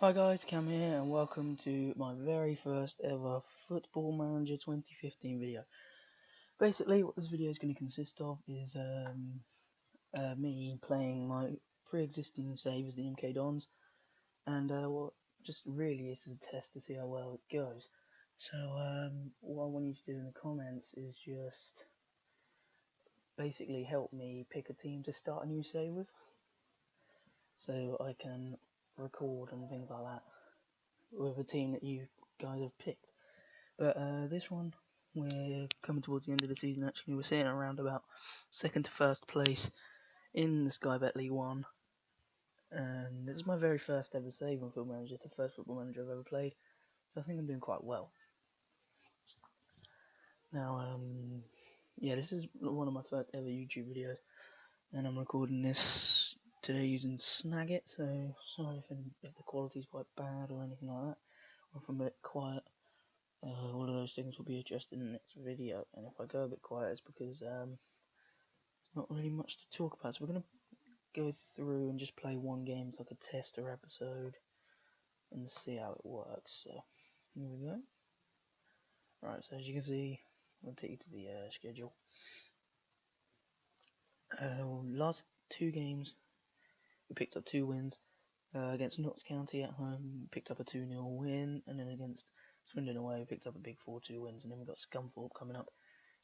Hi guys, Cam here and welcome to my very first ever Football Manager 2015 video. Basically what this video is going to consist of is me playing my pre-existing save as the MK Dons, and just really this is a test to see how well it goes. So what I want you to do in the comments is just basically help me pick a team to start a new save with, so I can record and things like that with a team that you guys have picked. But this one, we're coming towards the end of the season. Actually, we're sitting around about second to first place in the Sky Bet League 1, and this is my very first ever save on Football Manager. It's the first Football Manager I've ever played, so I think I'm doing quite well. Now, yeah, this is one of my first ever YouTube videos, and I'm recording this today using Snagit. So sorry if the quality's quite bad or anything like that, or if I'm a bit quiet. All of those things will be addressed in the next video, and if I go a bit quiet, it's because there's not really much to talk about. So we're going to go through and just play one game as like a tester episode and see how it works. So here we go. Right, so as you can see, I'll take you to the schedule. Last two games, we picked up 2 wins. Against Notts County at home, picked up a 2-0 win, and then against Swindon away, we picked up a big 4-2 wins, and then we've got Scunthorpe coming up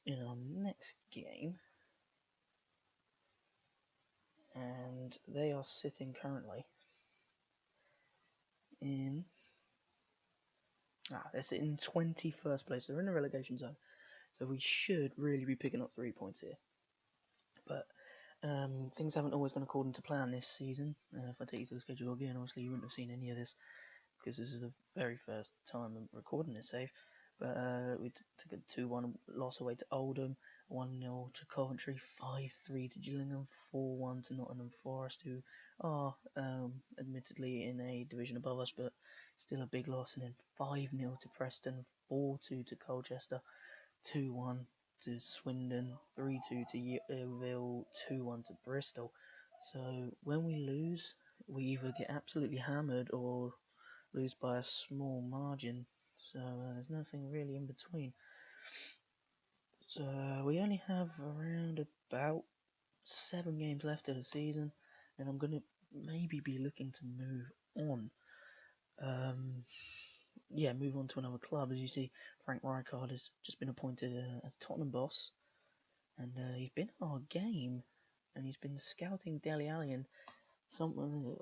in our next game. And they are sitting currently in they're sitting in 21st place. They're in the relegation zone, so we should really be picking up 3 points here. But things haven't always gone according to plan this season. If I take you to the schedule again, obviously you wouldn't have seen any of this because this is the very first time I'm recording this save. But we took a 2-1 loss away to Oldham, 1-0 to Coventry, 5-3 to Gillingham, 4-1 to Nottingham Forest, who are admittedly in a division above us, but still a big loss, and then 5-0 to Preston, 4-2 to Colchester, 2-1 to Swindon, 3-2 to Yeovil, 2-1 to Bristol. So when we lose, we either get absolutely hammered or lose by a small margin, so there's nothing really in between. So we only have around about 7 games left of the season, and I'm gonna maybe be looking to move on. Yeah, move on to another club. As you see, Frank Rijkaard has just been appointed as Tottenham boss, and he's been at our game, and he's been scouting Dele Alli, and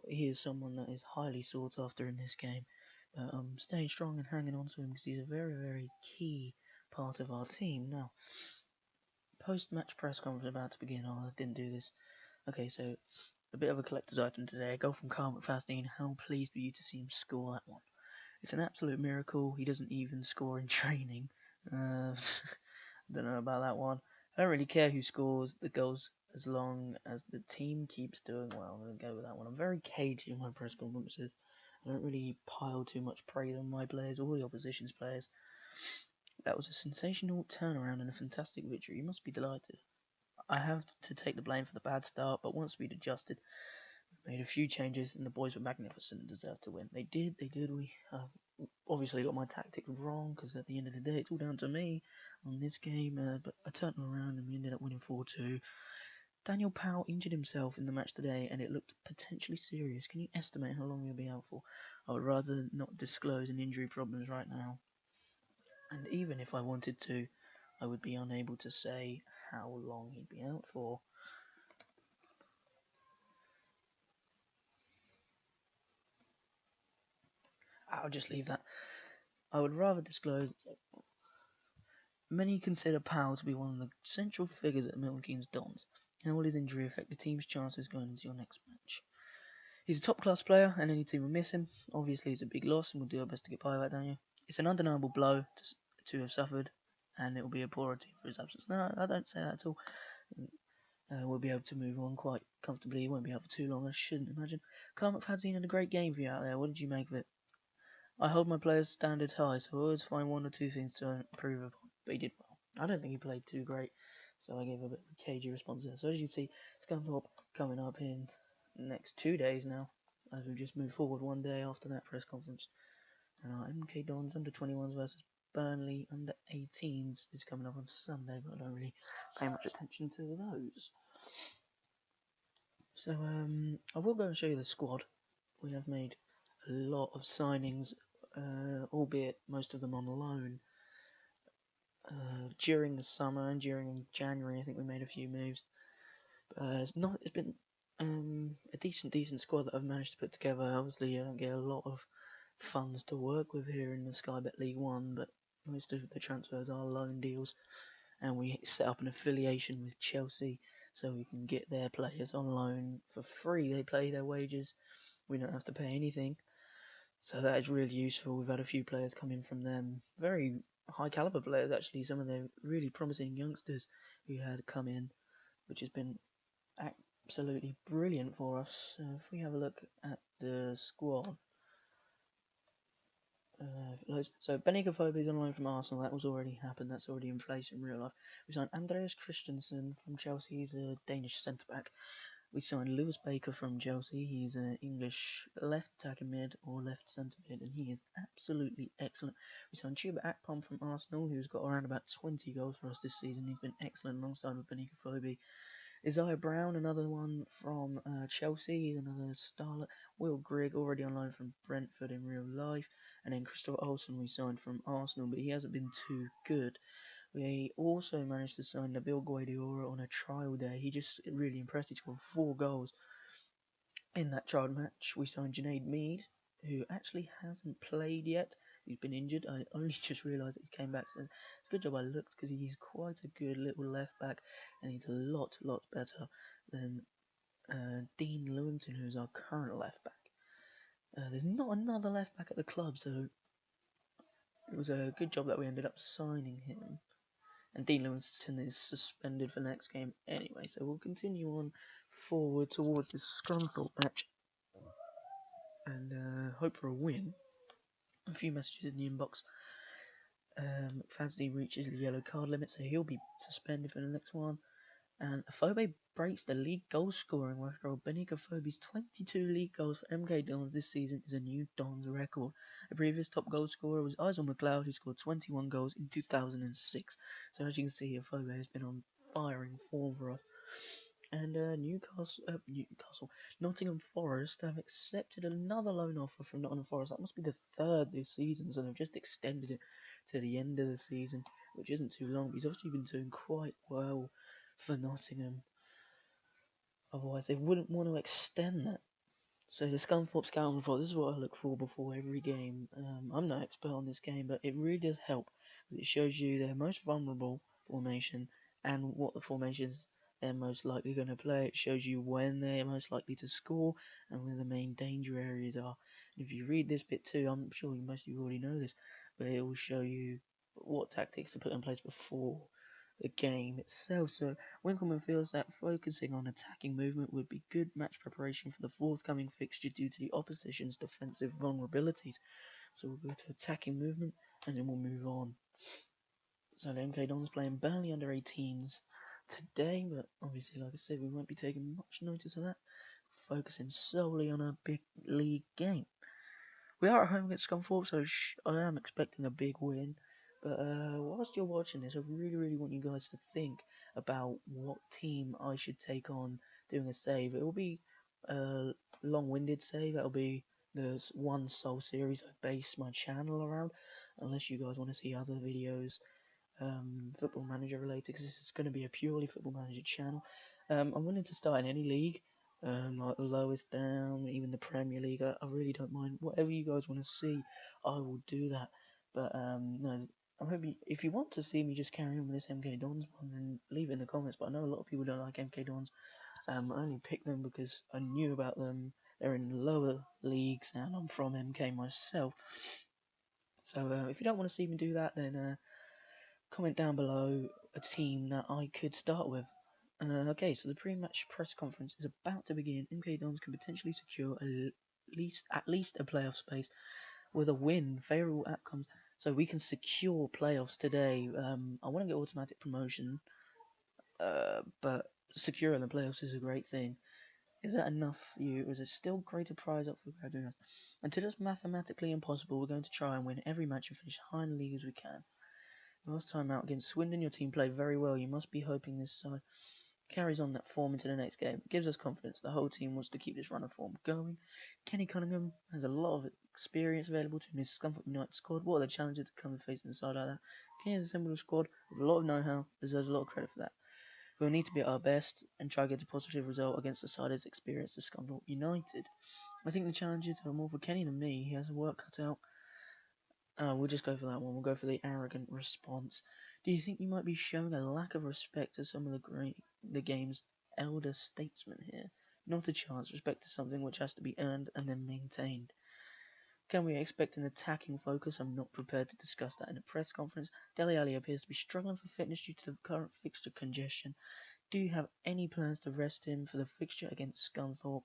he is someone that is highly sought after in this game. But I'm staying strong and hanging on to him because he's a very, very key part of our team. Now, post-match press conference about to begin. Oh, I didn't do this. Okay, so a bit of a collector's item today. A goal from Carl McFadzean. How pleased were you to see him score that one? It's an absolute miracle. He doesn't even score in training. I don't know about that one. I don't really care who scores the goals as long as the team keeps doing well. I'm going to go with that one. I'm very cagey in my press conferences. I don't really pile too much praise on my players or the opposition's players. That was a sensational turnaround and a fantastic victory. You must be delighted. I have to take the blame for the bad start, but once we'd adjusted, made a few changes, and the boys were magnificent and deserved to win. They did. We obviously got my tactics wrong, because at the end of the day, it's all down to me on this game, but I turned them around and we ended up winning 4-2. Daniel Powell injured himself in the match today, and it looked potentially serious. Can you estimate how long he'll be out for? I would rather not disclose an injury problems right now, and even if I wanted to, I would be unable to say how long he'd be out for. I'll just leave that. I would rather disclose. Many consider Powell to be one of the central figures at Milton Keynes Dons. How will his injury affect the team's chances going into your next match? He's a top-class player, and any team will miss him. Obviously, it's a big loss, and we'll do our best to get by that, don't you? It's an undeniable blow to have suffered, and it will be a poorer team for his absence. No, I don't say that at all. We'll be able to move on quite comfortably. He won't be out for too long, I shouldn't imagine. Carl McFadzean had a great game for you out there. What did you make of it? I hold my players' standards high, so I always find 1 or 2 things to improve upon, but he did well. I don't think he played too great, so I gave a bit of a cagey response there. So as you see, Scunthorpe coming up in the next 2 days now. as we just moved forward one day after that press conference. And our MK Dons under 21s versus Burnley under 18s is coming up on Sunday, but I don't really pay much attention to those. So I will go and show you the squad. We have made a lot of signings, albeit most of them on loan. During the summer and during January, I think we made a few moves. It's been a decent squad that I've managed to put together. Obviously, I don't get a lot of funds to work with here in the Sky Bet League One, but most of the transfers are loan deals, and we set up an affiliation with Chelsea so we can get their players on loan for free. They pay their wages, we don't have to pay anything, so that is really useful. We've had a few players come in from them, very high caliber players actually. Some of their really promising youngsters who had come in, which has been absolutely brilliant for us. If we have a look at the squad, so Benico Fobi is on loan from Arsenal. That was already happened. That's already in place in real life. We signed Andreas Christensen from Chelsea. He's a Danish centre back. We signed Lewis Baker from Chelsea. He's an English left attacking mid or left centre mid, and he is absolutely excellent. We signed Chuba Akpom from Arsenal, who's got around about 20 goals for us this season. He's been excellent alongside with Benico Fobi. Isaiah Brown, another one from Chelsea, another starlet. Will Grigg, already on loan from Brentford in real life. And then Christopher Olsen we signed from Arsenal, but he hasn't been too good. We also managed to sign Nabil Guardiola on a trial day. He just really impressed. He scored 4 goals in that trial match. We signed Junaid Mead, who actually hasn't played yet. He's been injured. I only just realised that he came back. So it's a good job I looked, because he's quite a good little left back, and he's a lot better than Dean Lewington, who's our current left back. There's not another left back at the club, so it was a good job that we ended up signing him. And Dean Lewington is suspended for the next game anyway, so we'll continue on forward towards this Scunthorpe match and hope for a win. A few messages in the inbox. Fazli reaches the yellow card limit, so he'll be suspended for the next one. And Afobe breaks the league goal scoring record. Benico Fobi's 22 league goals for MK Dons this season is a new Dons record. The previous top goal scorer was Izon McLeod, who scored 21 goals in 2006. So as you can see, Afobe has been on firing form for us. And Nottingham Forest have accepted another loan offer from Nottingham Forest. That must be the third this season, so they've just extended it to the end of the season, which isn't too long. But he's obviously been doing quite well for Nottingham. Otherwise, they wouldn't want to extend that. So the Scunthorpe Scouting Report, this is what I look for before every game. I'm no expert on this game, but it really does help. It shows you their most vulnerable formation and what the formations they're most likely going to play. It shows you when they're most likely to score and where the main danger areas are. And if you read this bit too, I'm sure most of you already know this, but it will show you what tactics to put in place before the game itself. So Winkleman feels that focusing on attacking movement would be good match preparation for the forthcoming fixture due to the opposition's defensive vulnerabilities. So we'll go to attacking movement and then we'll move on. So the MK Dons playing Burnley under 18s today, but obviously, like I said, we won't be taking much notice of that, focusing solely on a big league game. We are at home against Scunthorpe, so I am expecting a big win. But whilst you're watching this, I really want you guys to think about what team I should take on doing a save. It will be a long-winded save. That'll be the one sole series I base my channel around, unless you guys want to see other videos, Football Manager related, because this is going to be a purely Football Manager channel. I'm willing to start in any league. Like the lowest down, even the Premier League. I really don't mind. Whatever you guys want to see, I will do that. But no, I hope if you want to see me just carry on with this MK Dons one, then leave it in the comments. But I know a lot of people don't like MK Dons. I only picked them because I knew about them. They're in lower leagues, and I'm from MK myself. So if you don't want to see me do that, then comment down below a team that I could start with. Okay, so the pre-match press conference is about to begin. MK Dons can potentially secure at least a playoff space with a win, favourable outcomes, so we can secure playoffs today. I want to get automatic promotion, but securing the playoffs is a great thing. Is that enough for you, or is it still greater prize up for doing us? Until it's mathematically impossible, we're going to try and win every match and finish high in the league as we can. Last time out against Swindon, your team played very well. You must be hoping this side carries on that form into the next game. It gives us confidence. The whole team wants to keep this run of form going. Kenny Cunningham has a lot of experience available to him in his Scunthorpe United squad. What are the challenges to come and face in a side like that? Kenny has assembled a squad with a lot of know-how. Deserves a lot of credit for that. We'll need to be at our best and try to get a positive result against the side as experienced as Scunthorpe United. I think the challenges are more for Kenny than me. He has work cut out. We'll just go for that one. We'll go for the arrogant response. Do you think you might be showing a lack of respect to some of the game's elder statesmen here? Not a chance. Respect is something which has to be earned and then maintained. Can we expect an attacking focus? I'm not prepared to discuss that in a press conference. Dele Alli appears to be struggling for fitness due to the current fixture congestion. Do you have any plans to rest him for the fixture against Scunthorpe?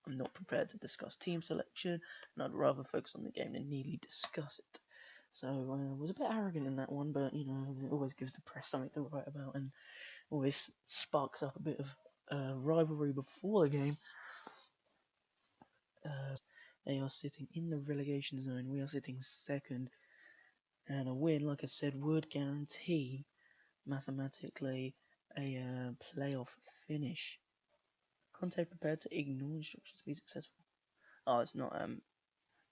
I'm not prepared to discuss team selection, and I'd rather focus on the game than nearly discuss it. So I was a bit arrogant in that one, but you know, it always gives the press something to write about, and always sparks up a bit of rivalry before the game. They are sitting in the relegation zone. We are sitting second, and a win, like I said, would guarantee mathematically a playoff finish. Conte prepared to ignore instructions to be successful. Oh, it's not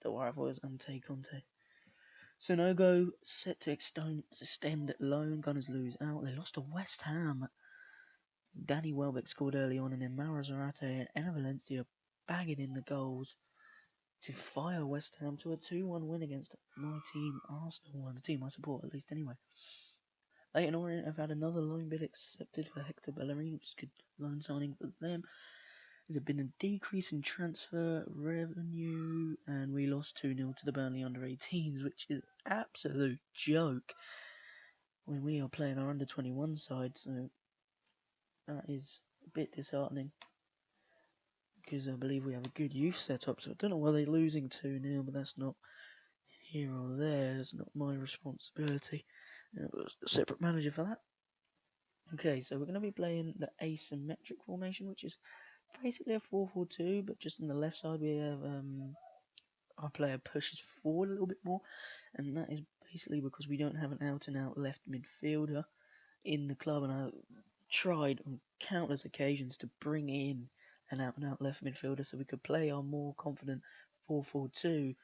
don't worry, I thought it was Ante Conte. Sonogo set to extend loan. Gunners lose out. They lost to West Ham. Danny Welbeck scored early on, and then Mauro Zarate and Enner Valencia bagging in the goals to fire West Ham to a 2-1 win against my team, Arsenal. Well, the team I support, at least, anyway. Leyton Orient have had another loan bid accepted for Hector Bellerin, which is a good loan signing for them. There's been a decrease in transfer revenue, and we lost 2-0 to the Burnley under-18s, which is an absolute joke when we are playing our under-21 side, so that is a bit disheartening, because I believe we have a good youth setup, so I don't know why they're losing 2-0, but that's not here or there, it's not my responsibility. There's a separate manager for that. Okay, so we're going to be playing the asymmetric formation, which is basically a 4-4-2, but just on the left side we have our player pushes forward a little bit more, and that is basically because we don't have an out-and-out left midfielder in the club, and I tried on countless occasions to bring in an out-and-out left midfielder so we could play our more confident 4-4-2,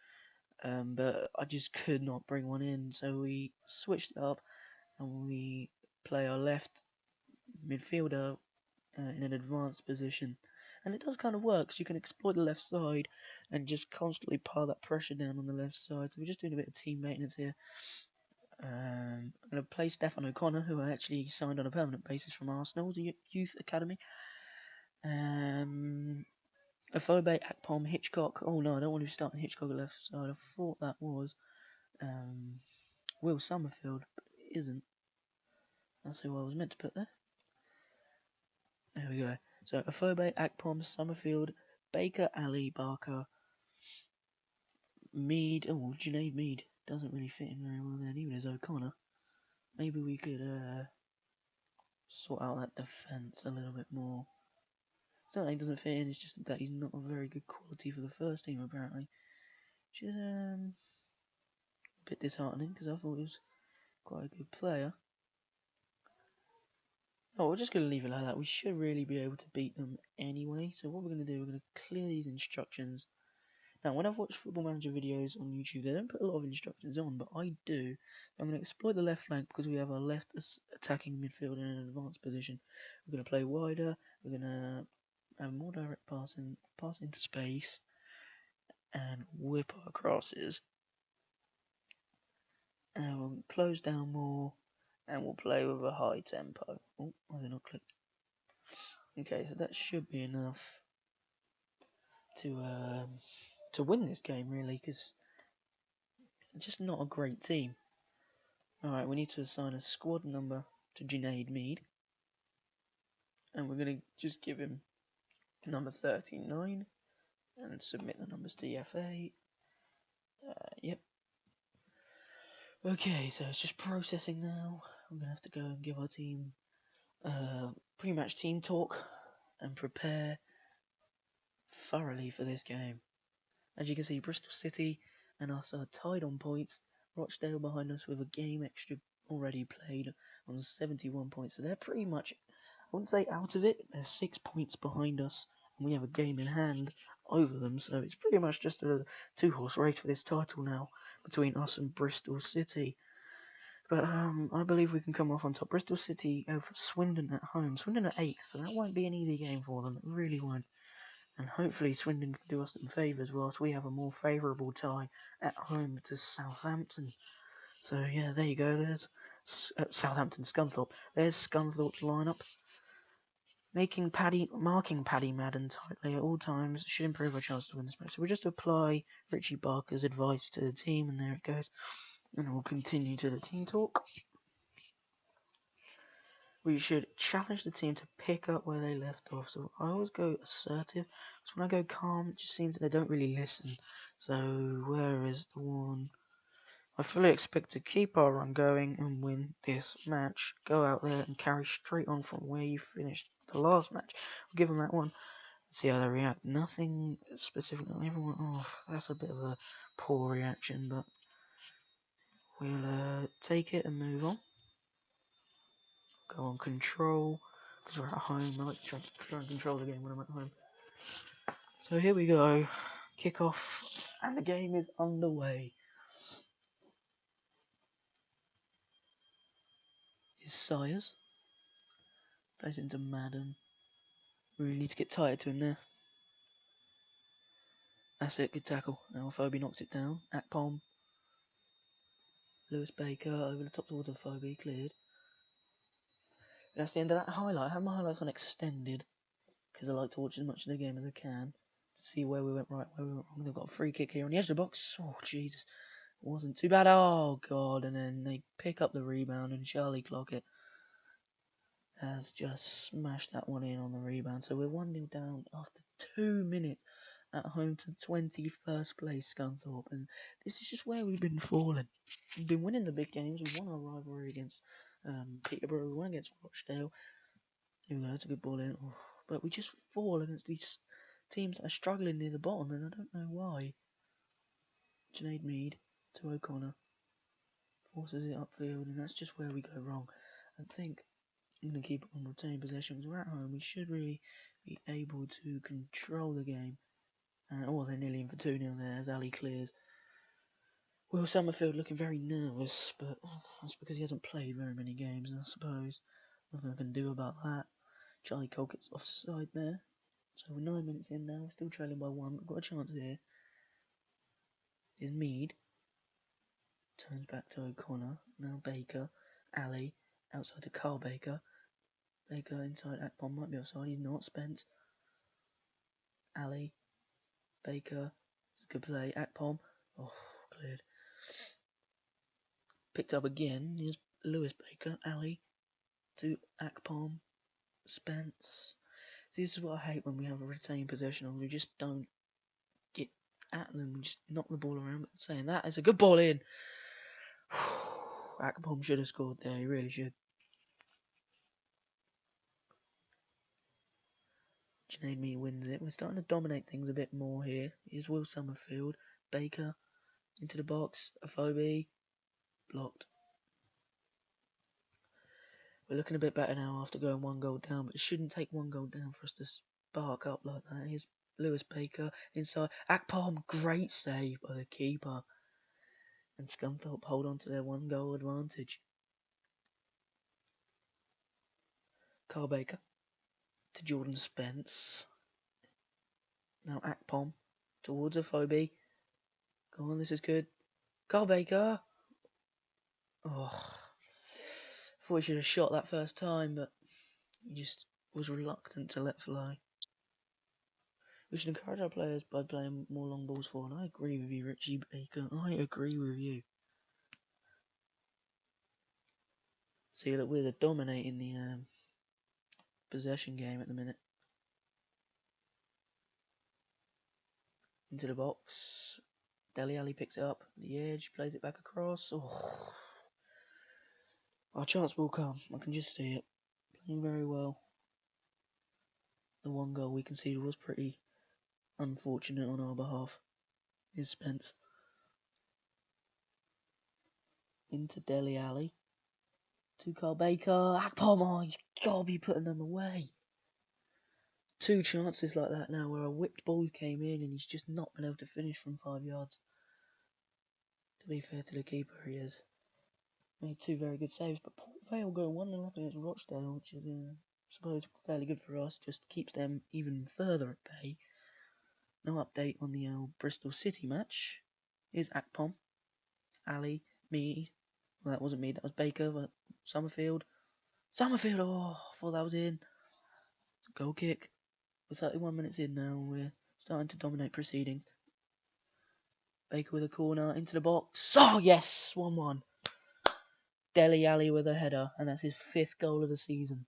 but I just could not bring one in, so we switched it up and we play our left midfielder in an advanced position. And it does kind of work, so you can exploit the left side and just constantly pile that pressure down on the left side. So we're just doing a bit of team maintenance here. I'm going to play Stefan O'Connor, who I actually signed on a permanent basis from Arsenal's youth academy. Afobe, Akpom, Hitchcock. Oh no, I don't want to be starting Hitchcock at left side. I thought that was Will Summerfield, but it isn't. That's who I was meant to put there. There we go. So Afobe, Akpom, Summerfield, Baker, Ali, Barker, Mead. Oh, Junaid Mead doesn't really fit in very well there, neither does O'Connor. Maybe we could sort out that defence a little bit more. It's not that he doesn't fit in, it's just that he's not a very good quality for the first team, apparently. Which is a bit disheartening, because I thought he was quite a good player. Oh, we're just going to leave it like that. We should really be able to beat them anyway. So what we're going to do, we're going to clear these instructions. Now, when I've watched Football Manager videos on YouTube, they don't put a lot of instructions on, but I do. I'm going to exploit the left flank because we have our left attacking midfielder in an advanced position. We're going to play wider. We're going to have more direct passing, pass into space, and whip our crosses. And we'll close down more, and we'll play with a high tempo. Oh, I did not click. Okay, so that should be enough to win this game, really, because it's just not a great team. Alright, we need to assign a squad number to Junaid Mead, and we're going to just give him number 39 and submit the numbers to the FA. Yep. Okay, so it's just processing now. I'm going to have to go and give our team pre-match team talk and prepare thoroughly for this game. As you can see, Bristol City and us are tied on points. Rochdale behind us with a game extra already played on 71 points. So they're pretty much, I wouldn't say out of it, they're 6 points behind us. And we have a game in hand over them. So it's pretty much just a two-horse race for this title now between us and Bristol City. But I believe we can come off on top. Bristol City over Swindon at home. Swindon at 8th, so that won't be an easy game for them. It really won't. And hopefully Swindon can do us some favours whilst we have a more favourable tie at home to Southampton. So yeah, there you go. There's Southampton Scunthorpe. There's Scunthorpe's lineup. Marking Paddy Madden tightly at all times should improve our chance to win this match. So we just apply Richie Barker's advice to the team, and there it goes. And we'll continue to the team talk. We should challenge the team to pick up where they left off. So I always go assertive. So when I go calm, it just seems that they don't really listen. So where is the one? I fully expect to keep our run going and win this match. Go out there and carry straight on from where you finished the last match. I'll give them that one. See how they react. Nothing specific. Everyone off. That's a bit of a poor reaction, but we'll take it and move on. Go on control, because we're at home. I like to try and control the game when I'm at home. So here we go. Kick off, and the game is underway. His Sires plays into Madden. We really need to get tighter to him there. That's it, good tackle. Now Phobie knocks it down. Akpom. Lewis Baker over the top towards Phobie, cleared. And that's the end of that highlight. I have my highlights on extended, because I like to watch as much of the game as I can to see where we went right, where we went wrong. They've got a free kick here on the edge of the box. Oh, Jesus. Wasn't too bad. Oh, God. And then they pick up the rebound, and Charlie Clockett has just smashed that one in on the rebound. So we're 1-0 down after 2 minutes at home to 21st place Scunthorpe. And this is just where we've been falling. We've been winning the big games. We won our rivalry against Peterborough. We won against Rochdale. Here we go. It's a good ball in. Oh, but we just fall against these teams that are struggling near the bottom, and I don't know why. Junaid Mead to O'Connor. Forces it upfield, and that's just where we go wrong. I think I'm going to keep it on retained possession. Because we're at home, we should really be able to control the game. They're nearly in for 2-0 there as Ali clears. Will Summerfield looking very nervous, but that's because he hasn't played very many games, I suppose. Nothing I can do about that. Charlie Colquitt's offside there. So we're 9 minutes in now, still trailing by 1. We've got a chance here. Is Mead. Turns back to O'Connor. Now Baker. Ali. Outside to Carl Baker. Baker inside. Akpom might be offside. He's not. Spence. Ali. Baker. It's a good play. Akpom. Oh, cleared. Picked up again. Here's Lewis Baker. Ali. To Akpom. Spence. See, this is what I hate when we have a retained possession and we just don't get at them. We just knock the ball around. But saying that is a good ball in. Akpom should have scored there. He really should. Junaid Mead wins it. We're starting to dominate things a bit more here. Here's Will Summerfield. Baker into the box. Afobe. Blocked. We're looking a bit better now after going 1 goal down, but it shouldn't take 1 goal down for us to spark up like that. Here's Lewis Baker inside. Akpom, great save by the keeper. And Scunthorpe hold on to their 1 goal advantage. Carl Baker to Jordan Spence. Now Akpom towards Afobe. Go on, this is good. Carl Baker. Oh, thought he should have shot that first time, but he just was reluctant to let fly. We should encourage our players by playing more long balls forward. I agree with you, Richie Baker. I agree with you. See that we're dominating the possession game at the minute. Into the box. Dele Alli picks it up. The edge, plays it back across. Oh. Our chance will come. I can just see it. Playing very well. The 1 goal we conceded was pretty unfortunate on our behalf. Is Spence. Into Dele Alli. To Carl Baker. Akpom, oh, you've got to be putting them away. 2 chances like that now where a whipped ball came in and he's just not been able to finish from 5 yards. To be fair to the keeper, he has made 2 very good saves, but Port Vale go 1-0 up against Rochdale, which is, I suppose, fairly good for us. Just keeps them even further at bay. No update on the Bristol City match. Here's Akpom, Ali, me. Well, that wasn't me, that was Baker, but Summerfield. Summerfield, oh, I thought that was in. Goal kick. We're 31 minutes in now, we're starting to dominate proceedings. Baker with a corner, into the box. Oh, yes, 1-1. Dele Alli with a header, and that's his 5th goal of the season.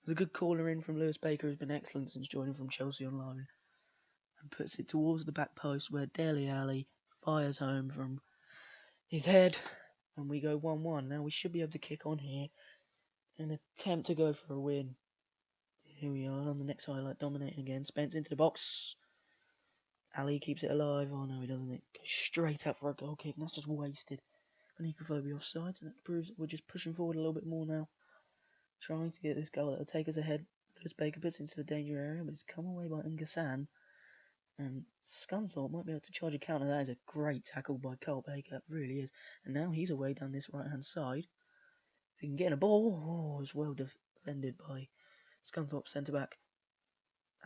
There's a good corner in from Lewis Baker, who's been excellent since joining from Chelsea on loan, and puts it towards the back post where Dele Alli fires home from his head, and we go 1-1. Now we should be able to kick on here and attempt to go for a win. Here we are on the next highlight, dominating again. Spence into the box. Ali keeps it alive. Oh no, he doesn't. It goes straight up for a goal kick, and that's just wasted. Panikophobia offside, and that proves that we're just pushing forward a little bit more now. Trying to get this goal that will take us ahead. Lewis Baker puts into the danger area, but it's come away by Ngasan. And Scunthorpe might be able to charge a counter. That is a great tackle by Carl Baker, it really is. And now he's away down this right hand side. If he can get in a ball, it's well defended by Scunthorpe centre back.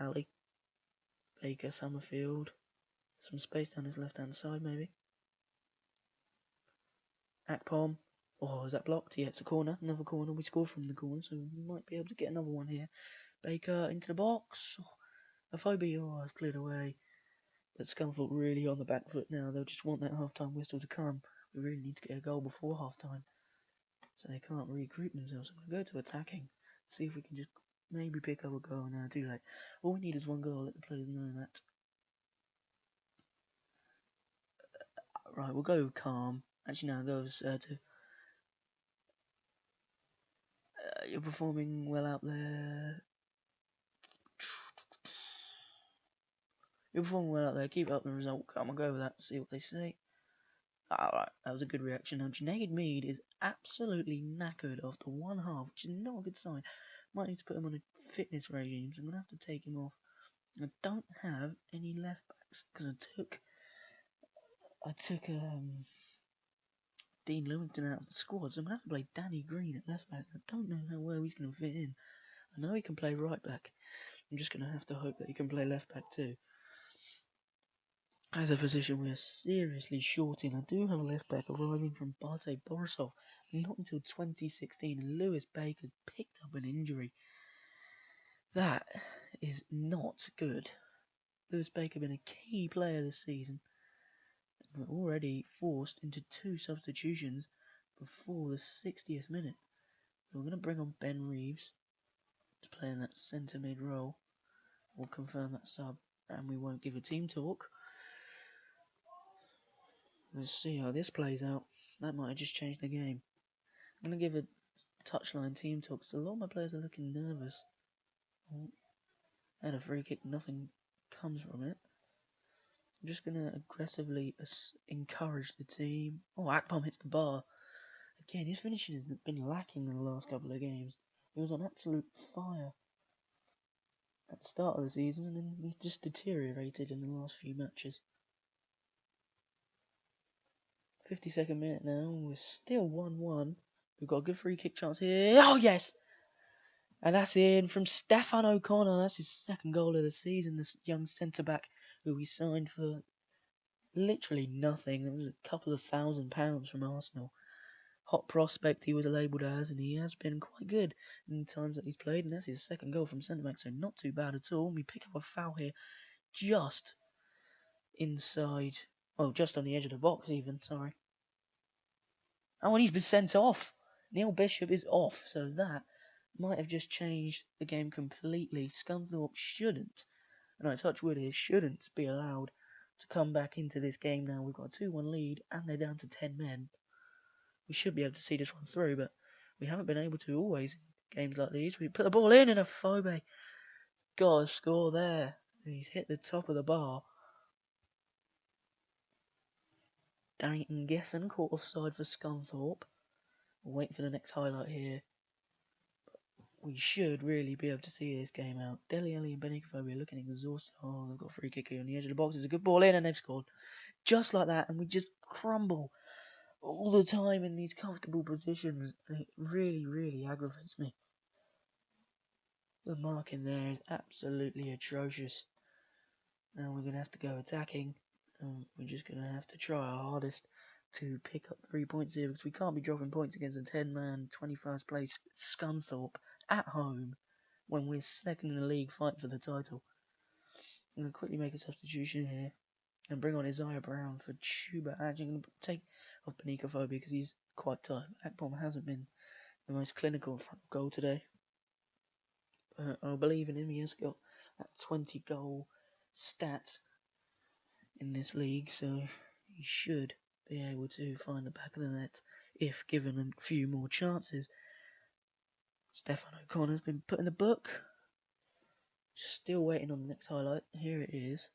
Ali, Baker, Summerfield. Some space down his left hand side maybe. Akpom. Oh, is that blocked? Yeah, it's a corner. Another corner. We scored from the corner, so we might be able to get another one here. Baker into the box. Aphobia, it's cleared away. But Scunthorpe really on the back foot now. They'll just want that half-time whistle to come. We really need to get a goal before half-time. So they can't regroup themselves. I'm going to go to attacking. See if we can just maybe pick up a goal. No, too late. All we need is 1 goal. Let the players know that. Right, we'll go calm. Actually, no, I'll go assertive. You're performing well out there. You're performing well out there. Keep up the result. Come on, go with that. See what they say. Alright, that was a good reaction. Now, Junaid Mead is absolutely knackered after 1 half, which is not a good sign. Might need to put him on a fitness regime, so I'm going to have to take him off. I don't have any left backs, because I took Dean Lewington out of the squad, so I'm going to have to play Danny Green at left back. I don't know how well he's going to fit in. I know he can play right back. I'm just going to have to hope that he can play left back too. As a position we are seriously short in. I do have a left back arriving from Bate Borisov, not until 2016, and Lewis Baker picked up an injury. That is not good. Lewis Baker been a key player this season. We're already forced into 2 substitutions before the 60th minute. So we're going to bring on Ben Reeves to play in that centre mid role. We'll confirm that sub, and we won't give a team talk. Let's see how this plays out. That might have just changed the game. I'm going to give a touchline team talk, so a lot of my players are looking nervous. And a free kick, nothing comes from it. I'm just going to aggressively encourage the team. Oh, Akpom hits the bar. Again, his finishing has been lacking in the last couple of games. He was on absolute fire at the start of the season, and then he's just deteriorated in the last few matches. 52nd minute now, we're still 1-1. We've got a good free kick chance here. Oh, yes! And that's in from Stefan O'Connor. That's his 2nd goal of the season. This young centre-back who we signed for literally nothing. It was a couple of £1,000 from Arsenal. Hot prospect he was labelled as, and he has been quite good in the times that he's played. And that's his 2nd goal from centre-back, so not too bad at all. And we pick up a foul here just inside, well, just on the edge of the box even, sorry. Oh, and he's been sent off. Neil Bishop is off, so that might have just changed the game completely. Scunthorpe shouldn't, and I touch wood here, shouldn't be allowed to come back into this game now. We've got a 2-1 lead, and they're down to 10 men. We should be able to see this one through, but we haven't been able to always in games like these. We put the ball in, and Afobe got a score there. And he's hit the top of the bar. Darrington Gesson caught offside for Scunthorpe. We'll wait for the next highlight here. We should really be able to see this game out. Dele Alli and Benicofobia are looking exhausted. Oh, they've got a free kick here on the edge of the box. It's a good ball in and they've scored. Just like that, and we just crumble all the time in these comfortable positions. And it really, really aggravates me. The marking there is absolutely atrocious. Now we're going to have to go attacking. We're just going to have to try our hardest to pick up 3 points here, because we can't be dropping points against a 10-man 21st place Scunthorpe at home when we're second in the league fighting for the title. I'm going to quickly make a substitution here and bring on Isaiah Brown for Chuba. Actually, I'm going to take off Benicofobia because he's quite tired. Akpom hasn't been the most clinical in front of goal today. I believe in him. He has got that 20 goal stat in this league, so he should be able to find the back of the net if given a few more chances. Stefan O'Connor's been put in the book. Just still waiting on the next highlight. Here it is.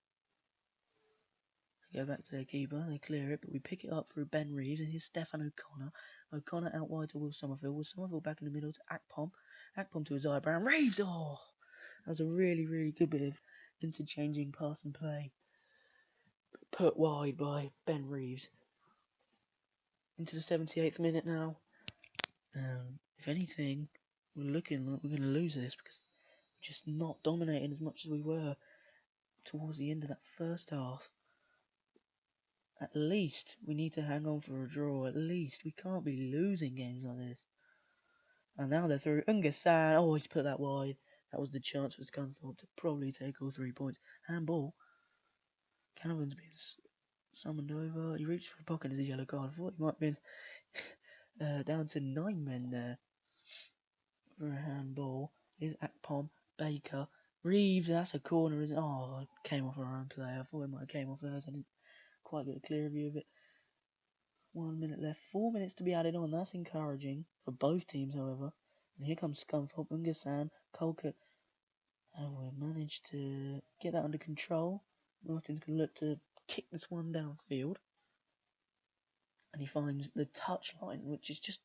They go back to their keeper, they clear it, but we pick it up through Ben Reeves, and here's Stefan O'Connor. O'Connor out wide to Will Somerville. Will Somerville back in the middle to Akpom. Akpom to Isaiah Brown. Reeves! Oh! That was a really, really good bit of interchanging pass and play. Put wide by Ben Reeves. Into the 78th minute now. If anything, we're looking like we're going to lose this because we're just not dominating as much as we were towards the end of that first half. At least we need to hang on for a draw. At least we can't be losing games like this. And now they're through. Ungasan, oh, he's put that wide. That was the chance for Scunthorpe to probably take all 3 points. Handball. Canovan's been summoned over. He reached for the pocket as a yellow card. I thought he might have been down to 9 men there for a handball. Here's Akpom, Baker, Reeves. That's a corner, isn't it? Oh, it came off our own play. I thought it might have came off there, so I didn't quite get a clear view of it. 1 minute left. 4 minutes to be added on. That's encouraging for both teams, however. And here comes Scunthorpe, Ungasan, Colquitt. And we managed to get that under control. Martin's going to look to kick this one downfield. And he finds the touchline, which is just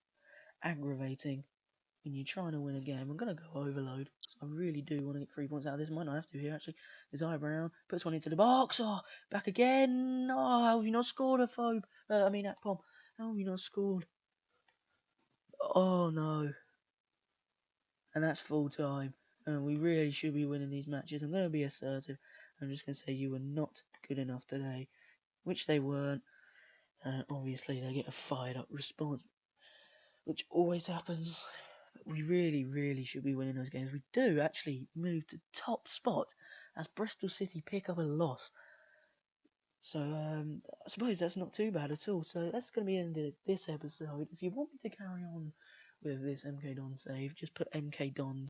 aggravating when you're trying to win a game. I'm going to go overload. I really do want to get 3 points out of this. Might not have to here, actually. Isaiah Brown puts one into the box. Oh, back again. Oh, how have you not scored, Akpom? How have you not scored? Oh, no. And that's full time. And we really should be winning these matches. I'm going to be assertive. I'm just going to say you were not good enough today, which they weren't. Obviously, they get a fired up response, which always happens. But we really, really should be winning those games. We do actually move to top spot as Bristol City pick up a loss. So I suppose that's not too bad at all. So that's going to be the end of this episode. If you want me to carry on with this MK Don save, just put MK Don